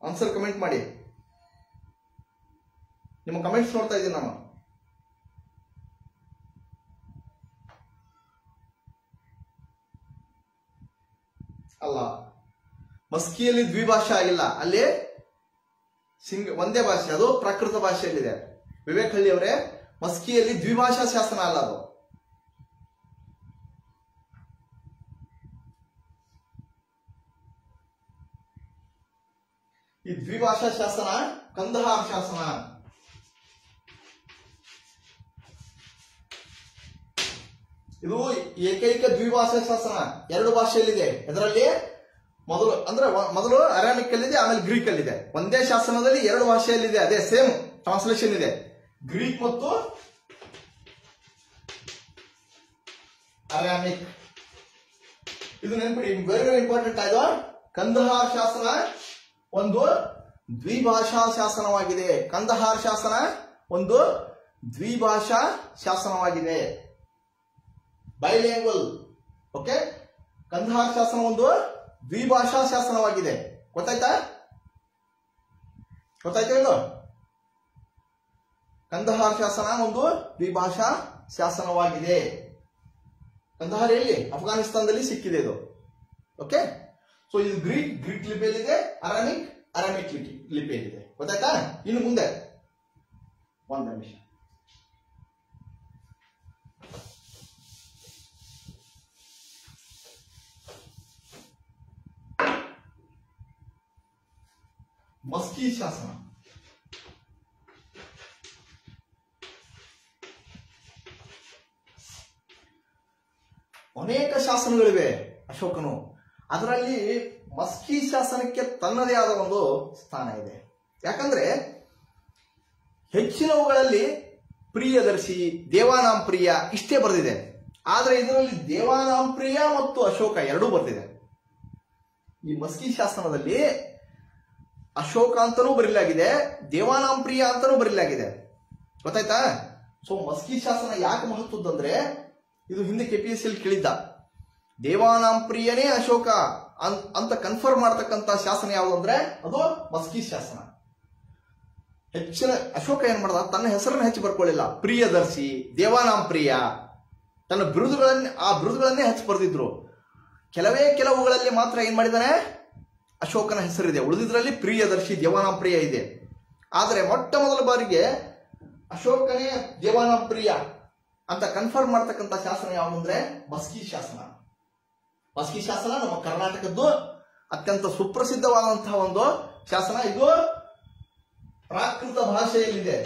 ಆನ್ಸರ್ ಕಮೆಂಟ್ ಮಾಡಿ. ನಿಮ್ಮ ಕಮೆಂಟ್ಸ್ ನೋಡ್ತಾ ಇದ್ದೀನಿ ನಾನು. ಅಲ್ಲ, ಮಸ್ಕಿಯಲ್ಲಿ ದ್ವಿಭಾಷಾ ಆಗಿಲ್ಲ, ಅಲ್ಲಿ ಒಂದೇ ಭಾಷೆ, ಅದು ಪ್ರಾಕೃತ ಭಾಷೆಯಲ್ಲಿದೆ. ವಿವೇಕ್ ಹಳ್ಳಿ ಅವರೇ, ಮಸ್ಕಿಯಲ್ಲಿ ದ್ವಿಭಾಷಾ ಶಾಸನ ಅಲ್ಲ ಅದು. ಈ ದ್ವಿಭಾಷಾ ಶಾಸನ ಕಂದಹಾರ್ ಶಾಸನ. ಇದು ಏಕೈಕ ದ್ವಿಭಾಷಾ ಶಾಸನ, 2 ಭಾಷೆಯಲ್ಲಿದೆ. ಇದರಲ್ಲಿ ಮೊದಲು ಅರಾಮಿಕ್ ಅಲ್ಲಿದೆ, ಆಮೇಲೆ ಗ್ರೀಕ್ ಅಲ್ಲಿದೆ. ಒಂದೇ ಶಾಸನದಲ್ಲಿ 2 ಭಾಷೆಯಲ್ಲಿದೆ, ಅದೇ ಸೇಮ್ ಟ್ರಾನ್ಸ್ಲೇಷನ್ ಇದೆ, ಗ್ರೀಕ್ ಮತ್ತು ಅರಾಮಿಕ್. ಇದು ನೆನಪಿಡಿ, ವೆರಿ ವೆರಿ ಇಂಪಾರ್ಟೆಂಟ್ ಆಯ್ತು. ಕಂದಹಾರ್ ಶಾಸನ ಒಂದು ದ್ವಿಭಾಷಾ ಶಾಸನವಾಗಿದೆ. ಕಂದಹಾರ್ ಶಾಸನ ಒಂದು ದ್ವಿಭಾಷಾ ಶಾಸನವಾಗಿದೆ, ಬೈಲಿಂಗ್ವಲ್. ಓಕೆ, ಕಂದಹಾರ್ ಶಾಸನ ಒಂದು ದ್ವಿಭಾಷಾ ಶಾಸನವಾಗಿದೆ. ಗೊತ್ತಾಯ್ತಾ? ಇಲ್ಲೋ? ಕಂದಹಾರ್ ಶಾಸನ ಒಂದು ದ್ವಿಭಾಷಾ ಶಾಸನವಾಗಿದೆ. ಕಂದಹಾರ್ ಎಲ್ಲಿ? ಅಫ್ಘಾನಿಸ್ತಾನದಲ್ಲಿ ಸಿಕ್ಕಿದೆ ಇದು. ಓಕೆ, ಸೊ ಇದು ಗ್ರೀಕ್ ಲಿಪಿಯಲ್ಲಿದೆ, ಅರಾಮಿಕ್ ಲಿಪಿಯಲ್ಲಿದೆ. ಗೊತ್ತಾಯ್ತಾ? ಇನ್ನು ಮುಂದೆ ಒಂದು ನಿಮಿಷ. ಮಸ್ಕಿ ಶಾಸನ. ಅನೇಕ ಶಾಸನಗಳಿವೆ ಅಶೋಕನು, ಅದರಲ್ಲಿ ಮಸ್ಕಿ ಶಾಸನಕ್ಕೆ ತನ್ನದೇ ಆದ ಒಂದು ಸ್ಥಾನ ಇದೆ. ಯಾಕಂದ್ರೆ ಹೆಚ್ಚಿನವುಗಳಲ್ಲಿ ಪ್ರಿಯದರ್ಶಿ, ದೇವಾನಾಂ ಪ್ರಿಯ ಇಷ್ಟೇ ಬರೆದಿದೆ. ಆದರೆ ಇದರಲ್ಲಿ ದೇವಾನಾಂ ಪ್ರಿಯ ಮತ್ತು ಅಶೋಕ ಎರಡೂ ಬರೆದಿದೆ. ಈ ಮಸ್ಕಿ ಶಾಸನದಲ್ಲಿ ಅಶೋಕ ಅಂತನೂ ಬರೀಲಾಗಿದೆ, ದೇವಾನಾಂ ಪ್ರಿಯ ಅಂತನೂ ಬರೀಲಾಗಿದೆ. ಗೊತ್ತಾಯ್ತಾ? ಸೊ ಮಸ್ಕಿ ಶಾಸನ ಯಾಕೆ ಮಹತ್ವದಂದ್ರೆ, ಇದು ಹಿಂದೆ KPSC ಕೇಳಿದ್ದ, ದೇವಾನಾಂ ಪ್ರಿಯನೇ ಅಶೋಕ ಅಂತ ಕನ್ಫರ್ಮ್ ಮಾಡತಕ್ಕಂತ ಶಾಸನ ಯಾವುದು ಅಂದ್ರೆ ಅದು ಮಸ್ಕಿ ಶಾಸನ. ಹೆಚ್ಚಿನ ಅಶೋಕ ಏನ್ ಮಾಡ್ದ, ತನ್ನ ಹೆಸರನ್ನು ಹೆಚ್ಚು ಬರ್ಕೊಳ್ಳಿಲ್ಲ. ಪ್ರಿಯದರ್ಶಿ, ದೇವಾನಾಂ ಪ್ರಿಯ, ತನ್ನ ಬಿರುದುಗಳನ್ನೇ ಹೆಚ್ಚು ಬರೆದಿದ್ರು. ಕೆಲವುಗಳಲ್ಲಿ ಮಾತ್ರ ಏನ್ ಮಾಡಿದಾನೆ, ಅಶೋಕನ ಹೆಸರಿದೆ. ಉಳಿದಿದ್ರಲ್ಲಿ ಪ್ರಿಯದರ್ಶಿ, ದೇವಾನಾಂ ಪ್ರಿಯ ಇದೆ. ಆದರೆ ಮೊಟ್ಟ ಮೊದಲ ಬಾರಿಗೆ ಅಶೋಕನೇ ದೇವಾನಾಂ ಪ್ರಿಯ ಅಂತ ಕನ್ಫರ್ಮ್ ಮಾಡ್ತಕ್ಕಂಥ ಶಾಸನ ಯಾವುದು ಅಂದ್ರೆ ಮಸ್ಕಿ ಶಾಸನ. ಮಸ್ಕಿ ಶಾಸನ ನಮ್ಮ ಕರ್ನಾಟಕದ್ದು ಅತ್ಯಂತ ಸುಪ್ರಸಿದ್ಧವಾದಂತಹ ಒಂದು ಶಾಸನ. ಇದು ಪ್ರಾಕೃತ ಭಾಷೆಯಲ್ಲಿದೆ.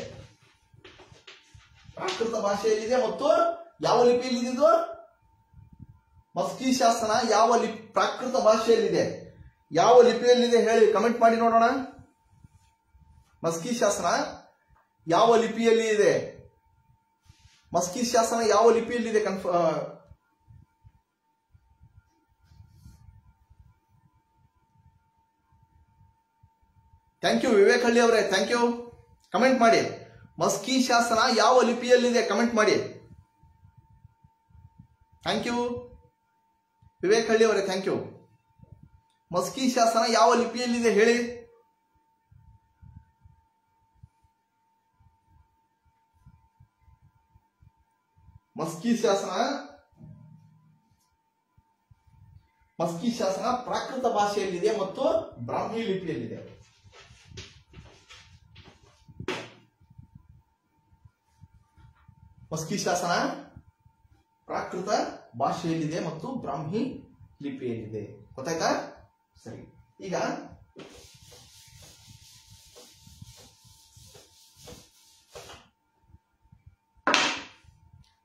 ಮತ್ತು ಯಾವ ಲಿಪಿಯಲ್ಲಿದೆ ಇದು? ಮಸ್ಕಿ ಶಾಸನ ಪ್ರಾಕೃತ ಭಾಷೆಯಲ್ಲಿದೆ. ಯಾವ ಲಿಪಿಯಲ್ಲಿದೆ ಹೇಳಿ, ಕಮೆಂಟ್ ಮಾಡಿ ನೋಡೋಣ. ಮಸ್ಕಿ ಶಾಸನ ಯಾವ ಲಿಪಿಯಲ್ಲಿ ಇದೆ? ಮಸ್ಕಿ ಶಾಸನ ಯಾವ ಲಿಪಿಯಲ್ಲಿದೆ? ಥ್ಯಾಂಕ್ ಯು ವಿವೇಕ್ ಹಳ್ಳಿ ಅವರೇ, ಥ್ಯಾಂಕ್ ಯು. ಕಮೆಂಟ್ ಮಾಡಿ, ಮಸ್ಕಿ ಶಾಸನ ಯಾವ ಲಿಪಿಯಲ್ಲಿದೆ ಕಮೆಂಟ್ ಮಾಡಿ. ಥ್ಯಾಂಕ್ ಯು ವಿವೇಕ್ ಹಳ್ಳಿ ಅವರೇ, ಥ್ಯಾಂಕ್ ಯು. ಮಸ್ಕಿ ಶಾಸನ ಯಾವ ಲಿಪಿಯಲ್ಲಿದೆ ಹೇಳಿ. ಮಸ್ಕಿ ಶಾಸನ ಪ್ರಾಕೃತ ಭಾಷೆಯಲ್ಲಿದೆ ಮತ್ತು ಬ್ರಾಹ್ಮಿ ಲಿಪಿಯಲ್ಲಿದೆ. ಮಸ್ಕಿ ಶಾಸನ ಪ್ರಾಕೃತ ಭಾಷೆಯಲ್ಲಿದೆ ಮತ್ತು ಬ್ರಾಹ್ಮಿ ಲಿಪಿಯಲ್ಲಿದೆ. ಗೊತ್ತಾಯ್ತಾ? ಸರಿ, ಈಗ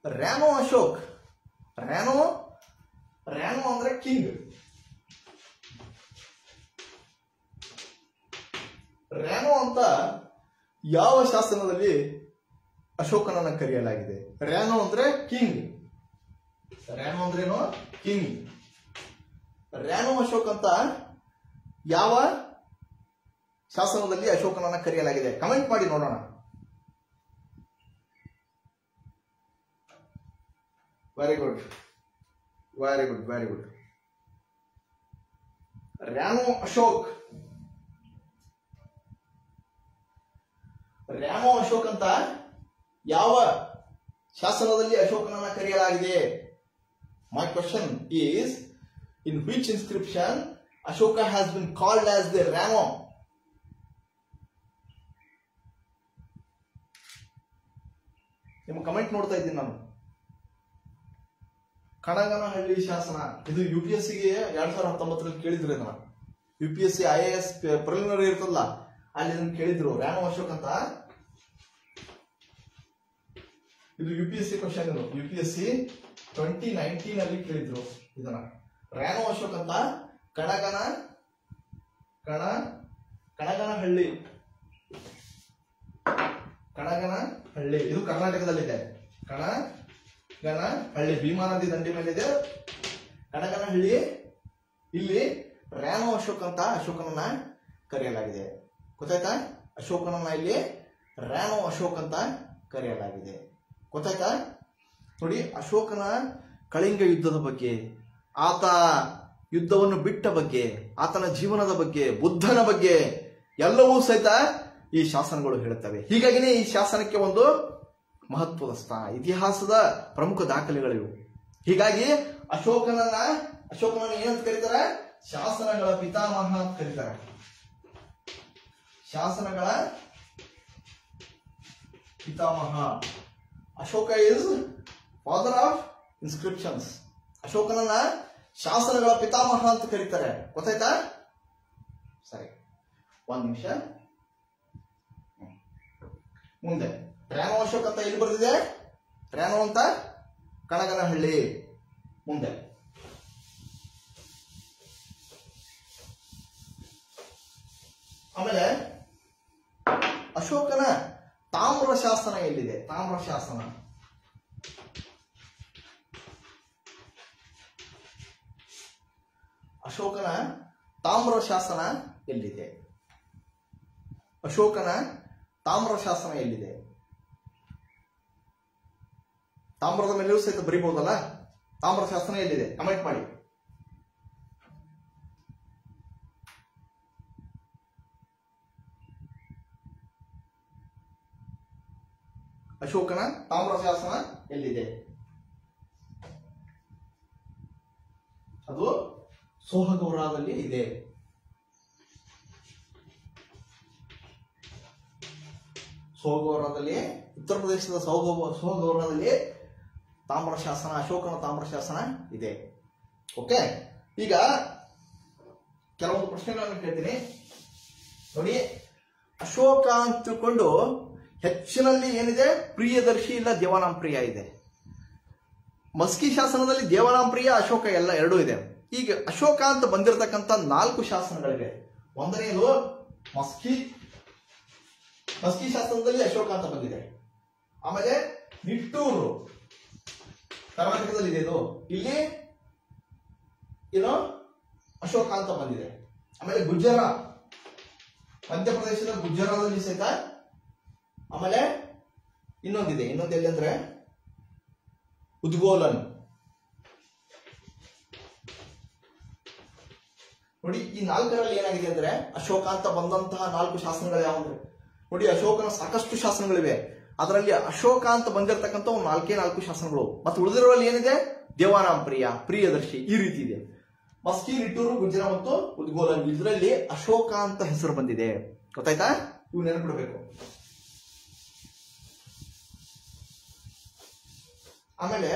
ರ್ಯಾನೋ ಅಶೋಕ್. ರ್ಯಾನೋ ಅಂದ್ರೆ ಕಿಂಗ್. ರ್ಯಾನೋ ಅಂತ ಯಾವ ಶಾಸನದಲ್ಲಿ ಅಶೋಕನನ್ನ ಕರೆಯಲಾಗಿದೆ? ರ್ಯಾನೋ ಅಂದ್ರೆ ಕಿಂಗ್. ರ್ಯಾನೋ ಅಂದ್ರೇನು? ಕಿಂಗ್. ರ್ಯಾನೋ ಅಶೋಕ್ ಅಂತ ಯಾವ ಶಾಸನದಲ್ಲಿ ಅಶೋಕನನ್ನ ಕರೆಯಲಾಗಿದೆ? ಕಮೆಂಟ್ ಮಾಡಿ ನೋಡೋಣ. Very good. ರ್ಯಾನೋ ಅಶೋಕ್. ರ್ಯಾನೋ ಅಶೋಕ್ ಅಂತ ಯಾವ ಶಾಸನದಲ್ಲಿ ಅಶೋಕನನ್ನ ಕರೆಯಲಾಗಿದೆ? My question is, in which inscription Ashoka has been called as the Rano? ನಿಮ್ಮ ಕಮೆಂಟ್ ನೋಡ್ತಾ ಇದ್ದೀನಿ ನಾನು. ಕಣಗನಹಳ್ಳಿ ಶಾಸನ. ಇದು UPSCಗೆ 2019 ಕೇಳಿದ್ರು. ಇದನ್ನ UPSC IAS ಪ್ರಿಲಿಮಿನರಿ ಇರ್ತಲ್ಲ, ಅಲ್ಲಿ ಇದನ್ನ ಕೇಳಿದ್ರು, ರ್ಯಾನೋ ಅಶೋಕ್ ಅಂತ. ಇದು UPSC ಕ್ವಶನ್. ಇದು UPSC 2019 ಅಲ್ಲಿ ಕೇಳಿದ್ರು ಇದನ್ನ. ರ್ಯಾನೋ ಅಶೋಕ್ ಅಂತ ಕಣಗನಹಳ್ಳಿ. ಇದು ಕರ್ನಾಟಕದಲ್ಲಿದೆ. ಕಣಗನಹಳ್ಳಿ ಭೀಮಾ ನದಿ ದಂಡಿ ಮೇಲಿದೆ ಕಣಗನಹಳ್ಳಿ. ಇಲ್ಲಿ ರ್ಯಾನೋ ಅಶೋಕ್ ಅಂತ ಅಶೋಕನನ್ನ ಕರೆಯಲಾಗಿದೆ. ಗೊತ್ತಾಯ್ತಾ? ಅಶೋಕನನ್ನ ಇಲ್ಲಿ ರ್ಯಾನೋ ಅಶೋಕ್ ಅಂತ ಕರೆಯಲಾಗಿದೆ. ಗೊತ್ತಾಯ್ತಾ? ನೋಡಿ, ಅಶೋಕನ ಕಳಿಂಗ ಯುದ್ಧದ ಬಗ್ಗೆ, ಆತ ಯುದ್ಧವನ್ನು ಬಿಟ್ಟ ಬಗ್ಗೆ, ಆತನ ಜೀವನದ ಬಗ್ಗೆ, ಬುದ್ಧನ ಬಗ್ಗೆ ಎಲ್ಲವೂ ಸಹಿತ ಈ ಶಾಸನಗಳು ಹೇಳುತ್ತವೆ. ಹೀಗಾಗಿನೇ ಈ ಶಾಸನಕ್ಕೆ ಒಂದು ಮಹತ್ವದ ಸ್ಥಾನ, ಇತಿಹಾಸದ ಪ್ರಮುಖ ದಾಖಲೆಗಳಿವು. ಹೀಗಾಗಿ ಅಶೋಕನನ್ನ ಏನಂತ ಕರೀತಾರೆ? ಶಾಸನಗಳ ಪಿತಾಮಹ ಅಂತ ಕರೀತಾರೆ. ಶಾಸನಗಳ ಪಿತಾಮಹ. Ashoka is father of inscriptions. ಅಶೋಕನನ್ನ ಶಾಸನಗಳ ಪಿತಾಮಹ ಅಂತ ಕರೀತಾರೆ. ಗೊತ್ತಾಯ್ತಾ? ಸರಿ, ಒಂದ್ ನಿಮಿಷ. ಮುಂದೆ ರ್ಯಾನೋ ಅಶೋಕ್ ಅಂತ ಎಲ್ಲಿ ಬರ್ತಿದೆ? ರ್ಯಾನೋ ಅಂತ ಕಣಗನಹಳ್ಳಿ. ಮುಂದೆ ಆಮೇಲೆ ಅಶೋಕನ ತಾಮ್ರ ಶಾಸನ ಎಲ್ಲಿದೆ? ತಾಮ್ರ ಶಾಸನ ಅಶೋಕನ ತಾಮ್ರ ಶಾಸನ ಎಲ್ಲಿದೆ? ಅಶೋಕನ ತಾಮ್ರ ಶಾಸನ ಎಲ್ಲಿದೆ? ತಾಮ್ರದ ಮೇಲೆಯೂ ಸಹಿತ ಬರೀಬಹುದಲ್ಲ. ತಾಮ್ರ ಶಾಸನ ಎಲ್ಲಿದೆ? ಕಮೆಂಟ್ ಮಾಡಿ. ಅಶೋಕನ ತಾಮ್ರ ಶಾಸನ ಎಲ್ಲಿದೆ? ಅದು ಸೋಹಗೌರಾದಲ್ಲಿ ಇದೆ. ಸೋಹಗೌರಾದಲ್ಲಿ, ಉತ್ತರ ಪ್ರದೇಶದ ಸೋಹಗೌರಾದಲ್ಲಿ ತಾಮ್ರ ಶಾಸನ, ಅಶೋಕನ ತಾಮ್ರ ಶಾಸನ ಇದೆ. ಓಕೆ, ಈಗ ಕೆಲವೊಂದು ಪ್ರಶ್ನೆಗಳನ್ನು ಕೇಳ್ತೀನಿ ನೋಡಿ. ಅಶೋಕ ಅಂತ ತಿಳ್ಕೊಂಡು ಹೆಚ್ಚಿನಲ್ಲಿ ಏನಿದೆ? ಪ್ರಿಯದರ್ಶಿ ಇಲ್ಲ ದೇವಾನಾಂಪ್ರಿಯ ಇದೆ. ಮಸ್ಕಿ ಶಾಸನದಲ್ಲಿ ದೇವಾನಾಂಪ್ರಿಯ, ಅಶೋಕ ಎಲ್ಲ ಎರಡೂ ಇದೆ. ಈಗ ಅಶೋಕ ಅಂತ ಬಂದಿರತಕ್ಕಂಥ 4 ಶಾಸನಗಳಿವೆ. ಒಂದನೇದು ಮಸ್ಕಿ ಶಾಸನದಲ್ಲಿ ಅಶೋಕ ಅಂತ ಬಂದಿದೆ. ಆಮೇಲೆ ನಿಟ್ಟೂರು ಕರ್ನಾಟಕದಲ್ಲಿ ಇದೆ, ಇಲ್ಲಿ ಏನೋ ಅಶೋಕ ಅಂತ ಬಂದಿದೆ. ಆಮೇಲೆ ಗುಜರಾತ್, ಮಧ್ಯಪ್ರದೇಶದ ಗುಜರಾತಲ್ಲಿ ಸಹಿತ. ಆಮೇಲೆ ಇನ್ನೊಂದಿದೆ, ಎಲ್ಲಿ ಅಂದ್ರೆ ಉದ್ಗೋಲನ್. ನೋಡಿ, ಈ 4ರಲ್ಲಿ ಏನಾಗಿದೆ ಅಂದ್ರೆ ಅಶೋಕ ಅಂತ ಬಂದಂತಹ 4 ಶಾಸನಗಳು ಯಾವಂದ್ರೆ ನೋಡಿ, ಅಶೋಕನ ಸಾಕಷ್ಟು ಶಾಸನಗಳಿವೆ. ಅದರಲ್ಲಿ ಅಶೋಕ ಅಂತ ಬಂದಿರತಕ್ಕಂಥ 4 ಶಾಸನಗಳು. ಮತ್ತು ಉಳಿದಿರುವಲ್ಲಿ ಏನಿದೆ? ದೇವಾನಾಂಪ್ರಿಯ, ಪ್ರಿಯದರ್ಶಿ, ಈ ರೀತಿ ಇದೆ. ಮಸ್ಕಿ, ನಿಟ್ಟೂರು, ಗುಜರಾತ್ ಮತ್ತು ಉದ್ಗೋಲನ್, ಇದರಲ್ಲಿ ಅಶೋಕ ಅಂತ ಹೆಸರು ಬಂದಿದೆ. ಗೊತ್ತಾಯ್ತಾ? ಇವು ನೆನಪಿಡಬೇಕು. ಆಮೇಲೆ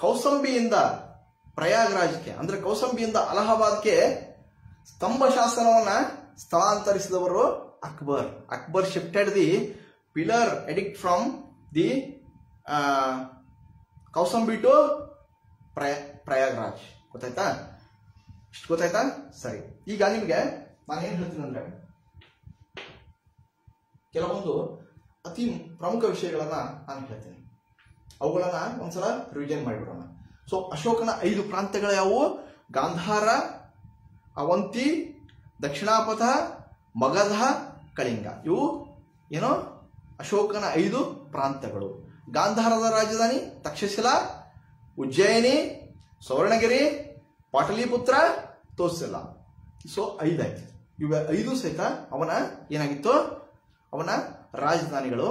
ಕೌಸಂಬಿಯಿಂದ ಪ್ರಯಾಗ್ರಾಜ್ಗೆ, ಅಂದ್ರೆ ಕೌಸಂಬಿಯಿಂದ ಅಲಹಾಬಾದ್ಗೆ ಸ್ತಂಭ ಶಾಸನವನ್ನ ಸ್ಥಳಾಂತರಿಸಿದವರು Akbar. Akbar shifted the pillar edict from the Kausambi to Prayagraj. ಗೊತ್ತಾಯ್ತಾ? ಇಷ್ಟು ಗೊತ್ತಾಯ್ತಾ? ಸರಿ, ಈಗ ನಿಮ್ಗೆ ನಾನು ಏನ್ ಹೇಳ್ತೀನಿ ಅಂದ್ರೆ ಕೆಲವೊಂದು ಅತಿ ಪ್ರಮುಖ ವಿಷಯಗಳನ್ನ ನಾನು ಹೇಳ್ತೀನಿ. ಅವುಗಳನ್ನ ಒಂದ್ಸಲ ರಿವಿಷನ್ ಮಾಡಿಬಿಡೋಣ. ಸೊ ಅಶೋಕನ 5 ಪ್ರಾಂತ್ಯಗಳು ಯಾವುವು? ಗಾಂಧಾರ, ಅವಂತಿ, ದಕ್ಷಿಣಾಪಥ, ಮಗಧ, ಕಳಿಂಗ. ಇವು ಏನೋ ಅಶೋಕನ 5 ಪ್ರಾಂತ್ಯಗಳು. ಗಾಂಧಾರದ ರಾಜಧಾನಿ ತಕ್ಷಶಿಲಾ, ಉಜ್ಜಯಿನಿ, ಸುವರ್ಣಗಿರಿ, ಪಾಟಲಿಪುತ್ರ, ತೋಸಿಲ. ಸೊ 5 ಆಯ್ತು. ಇವ 5 ಸಹಿತ ಅವನ ಏನಾಗಿತ್ತು? ಅವನ ರಾಜಧಾನಿಗಳು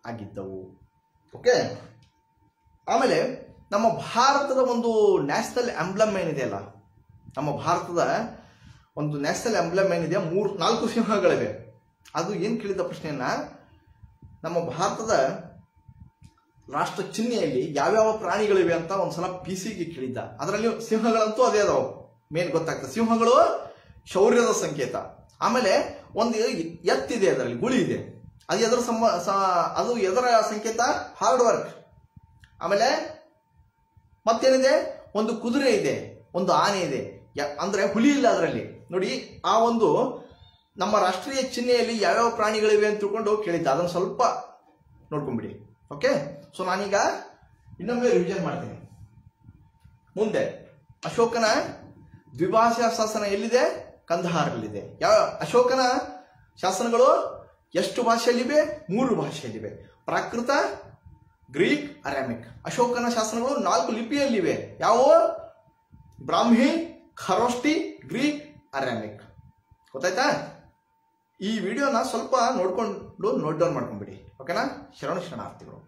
ಆಗಿದ್ದವು. ಓಕೆ, ಆಮೇಲೆ ನಮ್ಮ ಭಾರತದ ಒಂದು ನ್ಯಾಷನಲ್ ಎಂಬ್ಲಮ್ ಏನಿದೆ ಅಲ್ಲ, ನಮ್ಮ ಭಾರತದ ಒಂದು ನ್ಯಾಷನಲ್ ಎಂಬ್ಲಮ್ ಏನಿದೆ, 4 ಸಿಂಹಗಳಿವೆ. ಅದು ಏನ್ ಕೇಳಿದ ಪ್ರಶ್ನೆಯನ್ನ, ನಮ್ಮ ಭಾರತದ ರಾಷ್ಟ್ರ ಚಿಹ್ನೆಯಲ್ಲಿ ಯಾವ್ಯಾವ ಪ್ರಾಣಿಗಳಿವೆ ಅಂತ ಒಂದ್ಸಲ ಪಿಸಿಗೆ ಕೇಳಿದ್ದ. ಅದರಲ್ಲಿ ಸಿಂಹಗಳಂತೂ ಅದೇ ಅದಾವ, ಮೇನ್ ಗೊತ್ತಾಗ್ತದೆ. ಸಿಂಹಗಳು ಶೌರ್ಯದ ಸಂಕೇತ. ಆಮೇಲೆ ಒಂದು ಎತ್ತಿದೆ, ಅದರಲ್ಲಿ ಗುಳಿ ಇದೆ, ಅದು ಎದರ ಸಂಕೇತ? Hard work. ಆಮೇಲೆ ಮತ್ತೇನಿದೆ? ಒಂದು ಕುದುರೆ ಇದೆ, ಒಂದು ಆನೆ ಇದೆ, ಅಂದ್ರೆ ಹುಲಿ ಇಲ್ಲ ಅದರಲ್ಲಿ. ನೋಡಿ, ಆ ಒಂದು ನಮ್ಮ ರಾಷ್ಟ್ರೀಯ ಚಿಹ್ನೆಯಲ್ಲಿ ಯಾವ್ಯಾವ ಪ್ರಾಣಿಗಳಿವೆ ಅಂತ ತಿಳ್ಕೊಂಡು ಕೇಳಿದ್ದ. ಅದನ್ನು ಸ್ವಲ್ಪ ನೋಡ್ಕೊಂಡ್ಬಿಡಿ. ಓಕೆ, ಸೊ ನಾನೀಗ ಇನ್ನೊಮ್ಮೆ ರಿವಿಷನ್ ಮಾಡ್ತೀನಿ. ಮುಂದೆ ಅಶೋಕನ ದ್ವಿಭಾಷಾ ಶಾಸನ ಎಲ್ಲಿದೆ? ಕಂದಹಾರಲ್ಲಿದೆ. ಅಶೋಕನ ಶಾಸನಗಳು ಎಷ್ಟು ಭಾಷೆಯಲ್ಲಿವೆ? 3 ಭಾಷೆಯಲ್ಲಿವೆ. ಪ್ರಾಕೃತ, ಗ್ರೀಕ್, ಅರಾಮಿಕ್. ಅಶೋಕನ ಶಾಸನಗಳು 4 ಲಿಪಿಯಲ್ಲಿವೆ. ಯಾವುವು? ಬ್ರಾಹ್ಮಿ, ಖರೋಷ್ಠಿ, ಗ್ರೀಕ್, ಅರಾಮಿಕ್. ಗೊತ್ತಾಯ್ತಾ? ಈ ವಿಡಿಯೋನ ಸ್ವಲ್ಪ ನೋಡ್ಕೊಂಡು ನೋಟ್ ಡೌನ್ ಮಾಡ್ಕೊಂಡ್ಬಿಡಿ. ಓಕೆನಾ? ಶರಣಾರ್ಥಿಗಳು.